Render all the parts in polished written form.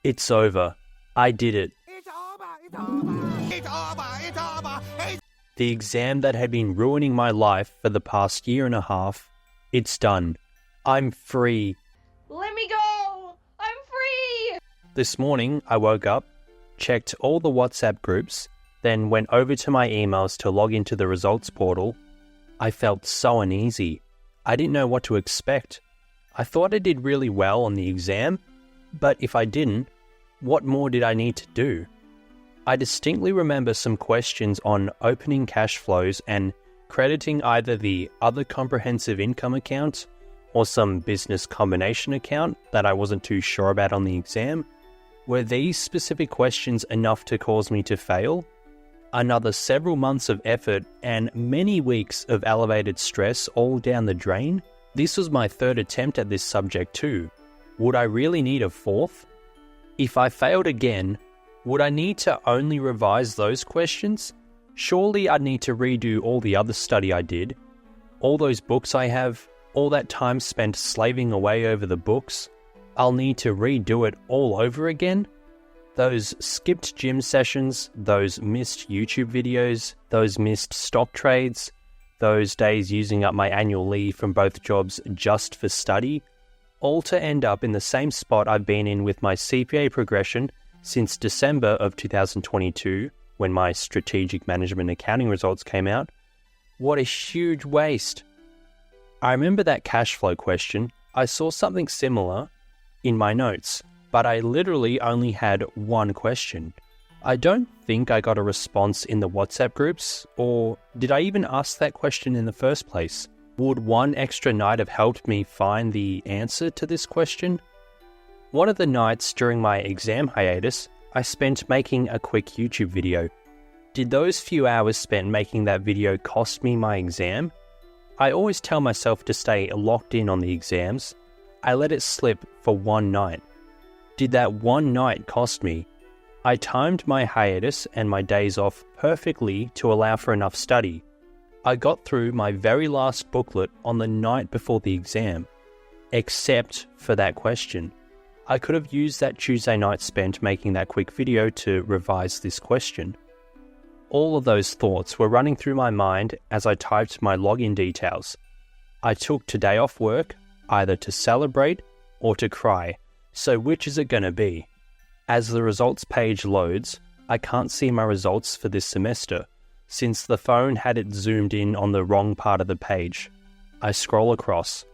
It's over. I did it. It's over, it's over, it's over, it's over, it's... The exam that had been ruining my life for the past year and a half, it's done. I'm free. Let me go! I'm free! This morning, I woke up, checked all the WhatsApp groups, then went over to my emails to log into the results portal. I felt so uneasy. I didn't know what to expect. I thought I did really well on the exam, but if I didn't, what more did I need to do? I distinctly remember some questions on opening cash flows and crediting either the other comprehensive income account or some business combination account that I wasn't too sure about on the exam. Were these specific questions enough to cause me to fail? Another several months of effort and many weeks of elevated stress all down the drain? This was my third attempt at this subject too. Would I really need a fourth? If I failed again, would I need to only revise those questions? Surely I'd need to redo all the other study I did, all those books I have, all that time spent slaving away over the books. I'll need to redo it all over again? Those skipped gym sessions, those missed YouTube videos, those missed stock trades, those days using up my annual leave from both jobs just for study, all to end up in the same spot I've been in with my CPA progression since December of 2022, when my strategic management accounting results came out. What a huge waste. I remember that cash flow question. I saw something similar in my notes, but I literally only had one question. I don't think I got a response in the WhatsApp groups, or did I even ask that question in the first place? Would one extra night have helped me find the answer to this question? One of the nights during my exam hiatus, I spent making a quick YouTube video. Did those few hours spent making that video cost me my exam? I always tell myself to stay locked in on the exams. I let it slip for one night. Did that one night cost me? I timed my hiatus and my days off perfectly to allow for enough study. I got through my very last booklet on the night before the exam, except for that question. I could have used that Tuesday night spent making that quick video to revise this question. All of those thoughts were running through my mind as I typed my login details. I took today off work, either to celebrate or to cry, so which is it going to be? As the results page loads, I can't see my results for this semester, since the phone had it zoomed in on the wrong part of the page. I scroll across,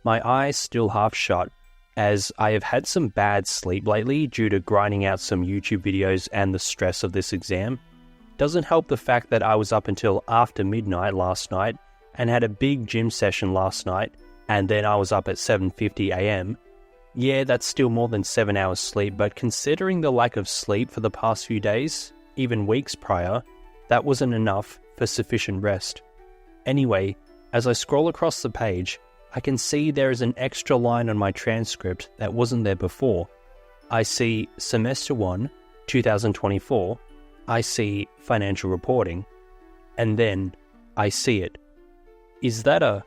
my eyes still half shut, as I have had some bad sleep lately due to grinding out some YouTube videos and the stress of this exam. Doesn't help the fact that I was up until after midnight last night and had a big gym session last night, and then I was up at 7:50 AM. Yeah, that's still more than 7 hours sleep, but considering the lack of sleep for the past few days, even weeks prior, that wasn't enough for sufficient rest. Anyway, as I scroll across the page, I can see there is an extra line on my transcript that wasn't there before. I see Semester 1, 2024, I see Financial Reporting, and then I see it. Is that a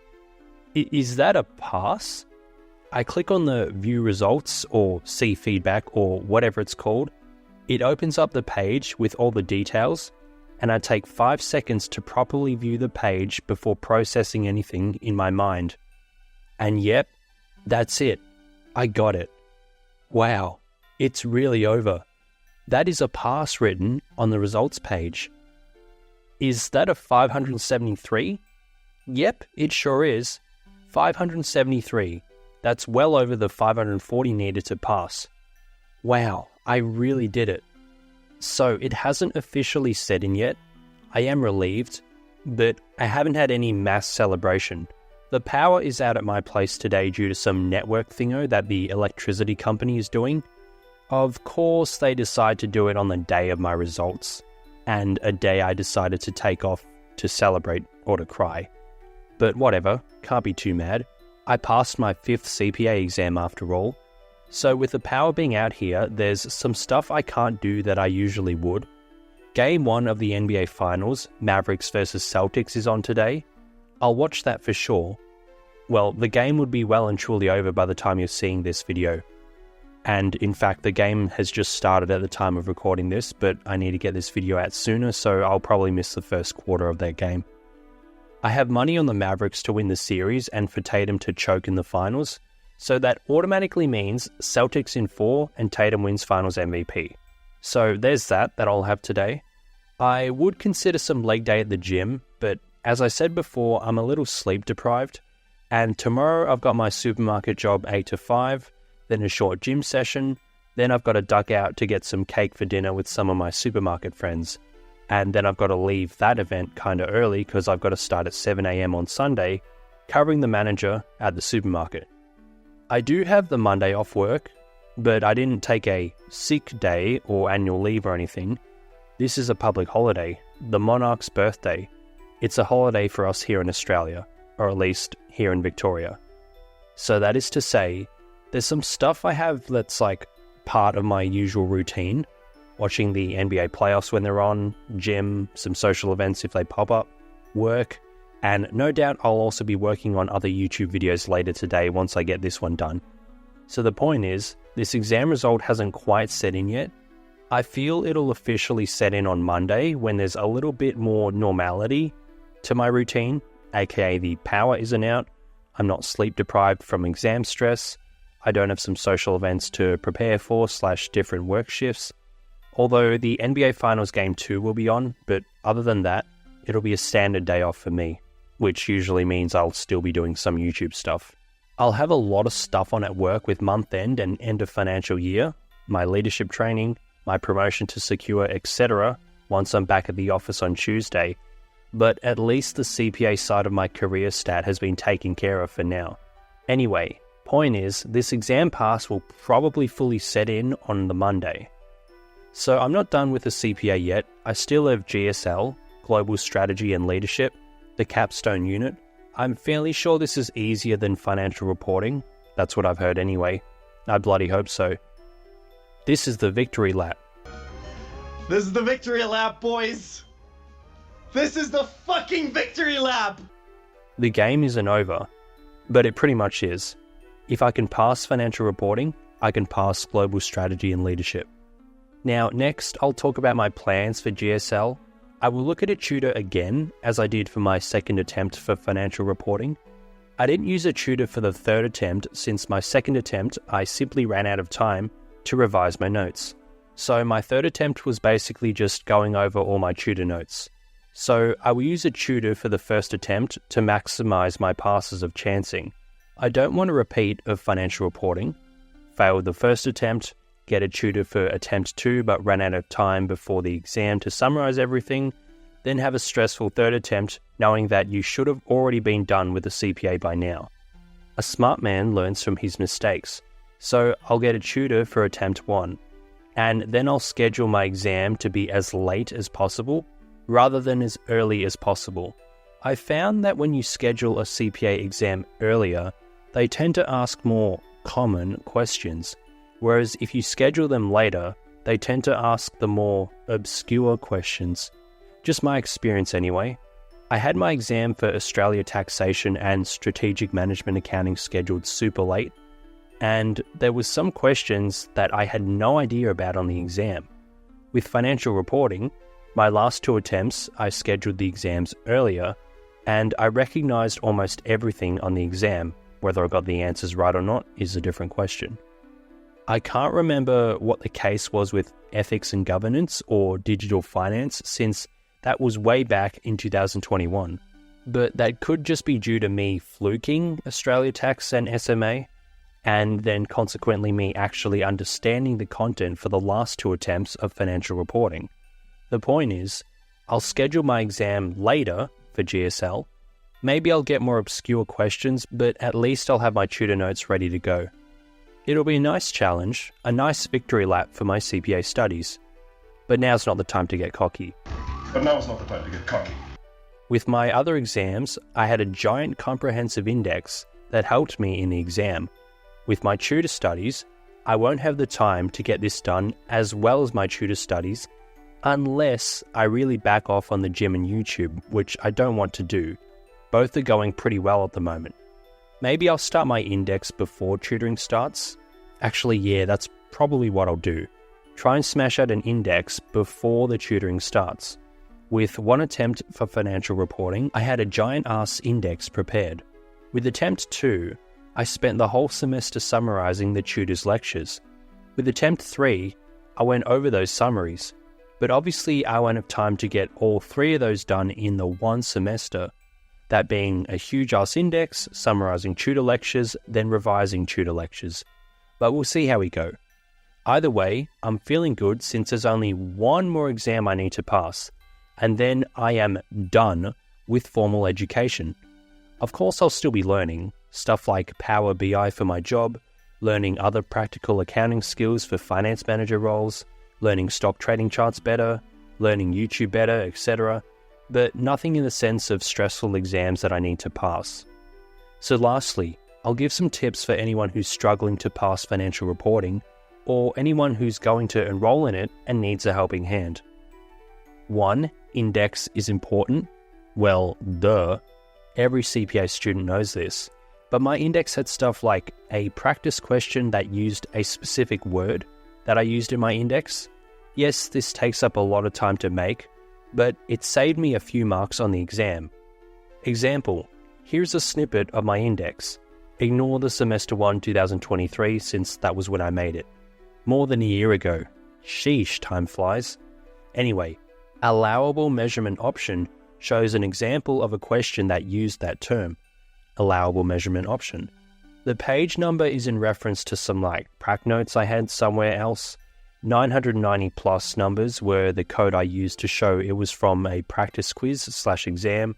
pass? I click on the View Results or See Feedback or whatever it's called. It opens up the page with all the details, and I take 5 seconds to properly view the page before processing anything in my mind. And yep, that's it. I got it. Wow, it's really over. That is a pass written on the results page. Is that a 573? Yep, it sure is. 573. That's well over the 540 needed to pass. Wow, I really did it. So it hasn't officially set in yet. I am relieved, but I haven't had any mass celebration. The power is out at my place today due to some network thingo that the electricity company is doing. Of course, they decide to do it on the day of my results, and a day I decided to take off to celebrate or to cry. But whatever, can't be too mad. I passed my 5th CPA exam after all. So with the power being out here, there's some stuff I can't do that I usually would. Game 1 of the NBA Finals, Mavericks vs Celtics, is on today. I'll watch that for sure. Well, the game would be well and truly over by the time you're seeing this video. And in fact, the game has just started at the time of recording this, but I need to get this video out sooner, so I'll probably miss the first quarter of that game. I have money on the Mavericks to win the series and for Tatum to choke in the finals, so that automatically means Celtics in 4 and Tatum wins finals MVP. So there's that I'll have today. I would consider some leg day at the gym, but as I said before, I'm a little sleep deprived, and tomorrow I've got my supermarket job 8 to 5, then a short gym session, then I've got to duck out to get some cake for dinner with some of my supermarket friends, and then I've got to leave that event kind of early because I've got to start at 7 a.m. on Sunday, covering the manager at the supermarket. I do have the Monday off work, but I didn't take a sick day or annual leave or anything. This is a public holiday, the monarch's birthday. It's a holiday for us here in Australia, or at least here in Victoria. So that is to say, there's some stuff I have that's like part of my usual routine. Watching the NBA playoffs when they're on, gym, some social events if they pop up, work, and no doubt I'll also be working on other YouTube videos later today once I get this one done. So the point is, this exam result hasn't quite set in yet. I feel it'll officially set in on Monday when there's a little bit more normality to my routine, aka the power isn't out, I'm not sleep deprived from exam stress, I don't have some social events to prepare for / different work shifts. Although the NBA Finals Game 2 will be on, but other than that, it'll be a standard day off for me, which usually means I'll still be doing some YouTube stuff. I'll have a lot of stuff on at work with month end and end of financial year, my leadership training, my promotion to secure, etc. once I'm back at the office on Tuesday, but at least the CPA side of my career stat has been taken care of for now. Anyway, point is, this exam pass will probably fully set in on the Monday. So I'm not done with the CPA yet. I still have GSL, Global Strategy and Leadership, the capstone unit. I'm fairly sure this is easier than financial reporting. That's what I've heard anyway. I bloody hope so. This is the victory lap. This is the victory lap, boys! This is the fucking victory lap! The game isn't over, but it pretty much is. If I can pass financial reporting, I can pass global strategy and leadership. Now, next, I'll talk about my plans for GSL. I will look at a tutor again, as I did for my second attempt for financial reporting. I didn't use a tutor for the third attempt, since my second attempt, I simply ran out of time to revise my notes. So my third attempt was basically just going over all my tutor notes. So I will use a tutor for the first attempt to maximize my passes of chancing. I don't want a repeat of financial reporting. Failed the first attempt, get a tutor for attempt 2 but ran out of time before the exam to summarize everything, then have a stressful third attempt knowing that you should have already been done with the CPA by now. A smart man learns from his mistakes, so I'll get a tutor for attempt 1, and then I'll schedule my exam to be as late as possible rather than as early as possible. I found that when you schedule a CPA exam earlier, they tend to ask more common questions, whereas if you schedule them later, they tend to ask the more obscure questions. Just my experience anyway. I had my exam for Australia Taxation and Strategic Management Accounting scheduled super late, and there was some questions that I had no idea about on the exam. With financial reporting, my last 2 attempts, I scheduled the exams earlier, and I recognized almost everything on the exam. Whether I got the answers right or not is a different question. I can't remember what the case was with ethics and governance or digital finance, since that was way back in 2021. But that could just be due to me fluking Australia Tax and SMA, and then consequently me actually understanding the content for the last 2 attempts of financial reporting. The point is, I'll schedule my exam later for GSL. Maybe I'll get more obscure questions, but at least I'll have my tutor notes ready to go. It'll be a nice challenge, a nice victory lap for my CPA studies. But now's not the time to get cocky. With my other exams, I had a giant comprehensive index that helped me in the exam. With my tutor studies, I won't have the time to get this done as well as my tutor studies unless I really back off on the gym and YouTube, which I don't want to do. Both are going pretty well at the moment. Maybe I'll start my index before tutoring starts, Actually, yeah, that's probably what I'll do. Try and smash out an index before the tutoring starts. With one attempt for financial reporting, I had a giant-ass index prepared. With attempt 2, I spent the whole semester summarizing the tutor's lectures. With attempt 3, I went over those summaries. But obviously I won't have time to get all 3 of those done in the one semester. That being a huge-ass index, summarizing tutor lectures, then revising tutor lectures. But we'll see how we go. Either way, I'm feeling good since there's only one more exam I need to pass, and then I am done with formal education. Of course I'll still be learning, stuff like Power BI for my job, learning other practical accounting skills for finance manager roles, learning stock trading charts better, learning YouTube better, etc., but nothing in the sense of stressful exams that I need to pass. So lastly, I'll give some tips for anyone who's struggling to pass financial reporting, or anyone who's going to enroll in it and needs a helping hand. 1. Index is important. Well, duh. Every CPA student knows this. But my index had stuff like a practice question that used a specific word that I used in my index. Yes, this takes up a lot of time to make, but it saved me a few marks on the exam. Example, here's a snippet of my index. Ignore the semester 1 2023 since that was when I made it. More than a year ago. Sheesh, time flies. Anyway, allowable measurement option shows an example of a question that used that term. Allowable measurement option. The page number is in reference to some prac notes I had somewhere else. 990 plus numbers were the code I used to show it was from a practice quiz/exam.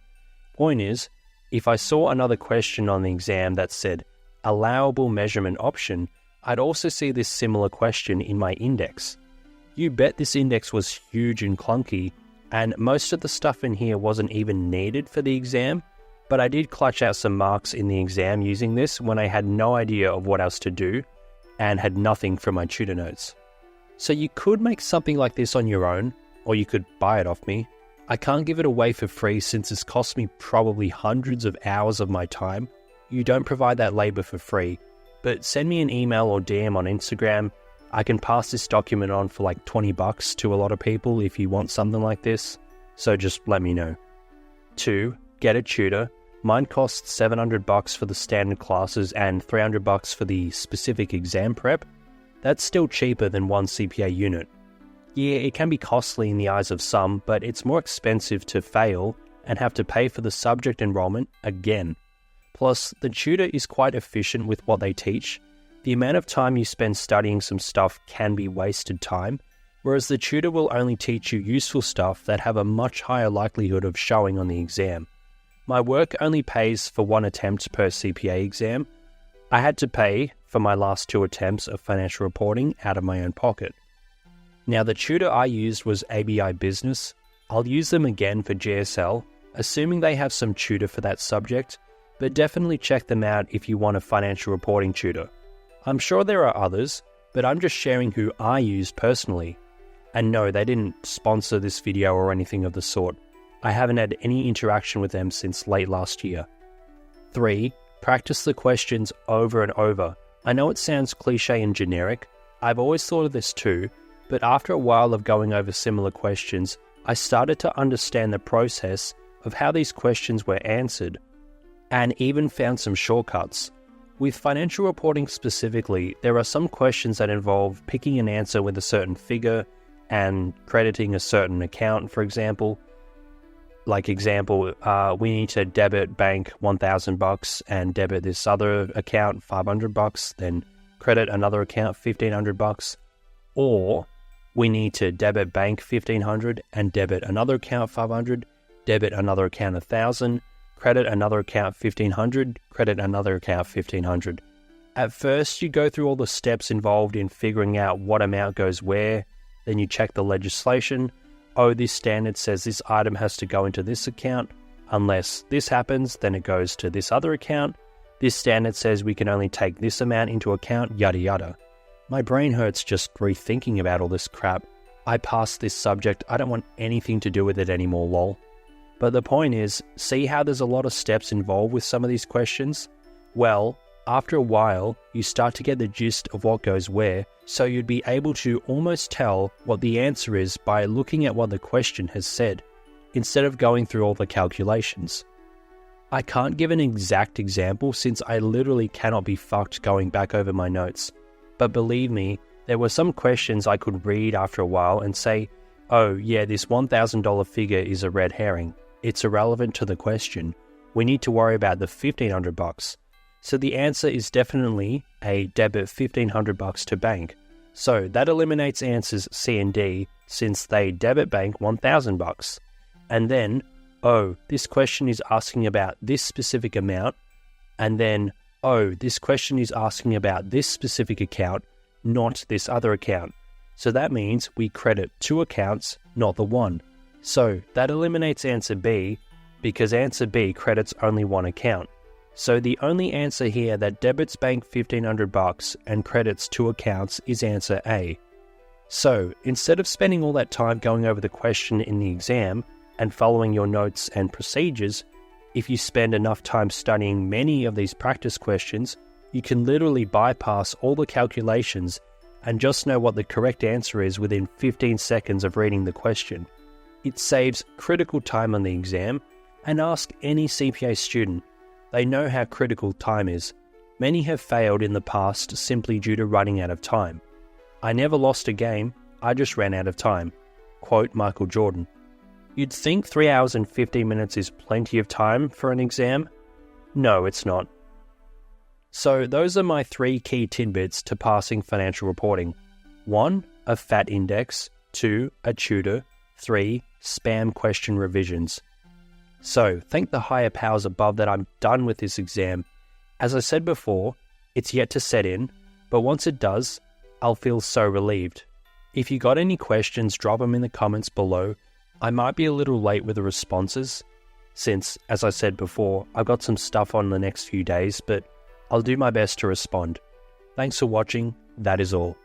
Point is, if I saw another question on the exam that said allowable measurement option, I'd also see this similar question in my index. You bet this index was huge and clunky, and most of the stuff in here wasn't even needed for the exam, but I did clutch out some marks in the exam using this when I had no idea of what else to do and had nothing from my tutor notes. So you could make something like this on your own, or you could buy it off me. I can't give it away for free since it's cost me probably hundreds of hours of my time. You don't provide that labor for free, but send me an email or DM on Instagram. I can pass this document on for $20 to a lot of people if you want something like this, so just let me know. 2. Get a tutor. Mine costs $700 for the standard classes and $300 for the specific exam prep. That's still cheaper than one CPA unit. Yeah, it can be costly in the eyes of some, but it's more expensive to fail and have to pay for the subject enrollment again. Plus, the tutor is quite efficient with what they teach. The amount of time you spend studying some stuff can be wasted time, whereas the tutor will only teach you useful stuff that have a much higher likelihood of showing on the exam. My work only pays for one attempt per CPA exam. I had to pay for my last 2 attempts of financial reporting out of my own pocket. Now, the tutor I used was ABI Business. I'll use them again for GSL, assuming they have some tutor for that subject, but definitely check them out if you want a financial reporting tutor. I'm sure there are others, but I'm just sharing who I used personally. And no, they didn't sponsor this video or anything of the sort. I haven't had any interaction with them since late last year. 3. Practice the questions over and over. I know it sounds cliche and generic. I've always thought of this too, but after a while of going over similar questions, I started to understand the process of how these questions were answered, and even found some shortcuts. With financial reporting specifically, there are some questions that involve picking an answer with a certain figure and crediting a certain account, for example. We need to debit bank $1,000 and debit this other account $500, then credit another account $1,500. Or we need to debit bank $1,500 and debit another account $500, debit another account $1,000, credit another account $1,500, credit another account $1,500. At first, you go through all the steps involved in figuring out what amount goes where, then you check the legislation. Oh, this standard says this item has to go into this account. Unless this happens, then it goes to this other account. This standard says we can only take this amount into account, yada yada. My brain hurts just rethinking about all this crap. I passed this subject, I don't want anything to do with it anymore, lol. But the point is, see how there's a lot of steps involved with some of these questions? Well, After a while, you start to get the gist of what goes where, so you'd be able to almost tell what the answer is by looking at what the question has said, instead of going through all the calculations. I can't give an exact example since I literally cannot be fucked going back over my notes, but believe me, there were some questions I could read after a while and say, oh yeah, this $1,000 figure is a red herring. It's irrelevant to the question. We need to worry about the $1,500. So the answer is definitely a debit $1,500 to bank. So that eliminates answers C and D since they debit bank $1,000. And then, oh, this question is asking about this specific amount. And then, oh, this question is asking about this specific account, not this other account. So that means we credit 2 accounts, not the one. So that eliminates answer B because answer B credits only 1 account. So the only answer here that debits bank $1,500 and credits 2 accounts is answer A. So instead of spending all that time going over the question in the exam and following your notes and procedures, if you spend enough time studying many of these practice questions, you can literally bypass all the calculations and just know what the correct answer is within 15 seconds of reading the question. It saves critical time on the exam, and ask any CPA student. They know how critical time is. Many have failed in the past simply due to running out of time. I never lost a game, I just ran out of time. Quote Michael Jordan. You'd think 3 hours and 15 minutes is plenty of time for an exam? No, it's not. So those are my 3 key tidbits to passing financial reporting. 1. A FAT index. 2. A tutor. 3. Spam question revisions. So, thank the higher powers above that I'm done with this exam. As I said before, it's yet to set in, but once it does, I'll feel so relieved. If you got any questions, drop them in the comments below. I might be a little late with the responses, since, as I said before, I've got some stuff on the next few days, but I'll do my best to respond. Thanks for watching, that is all.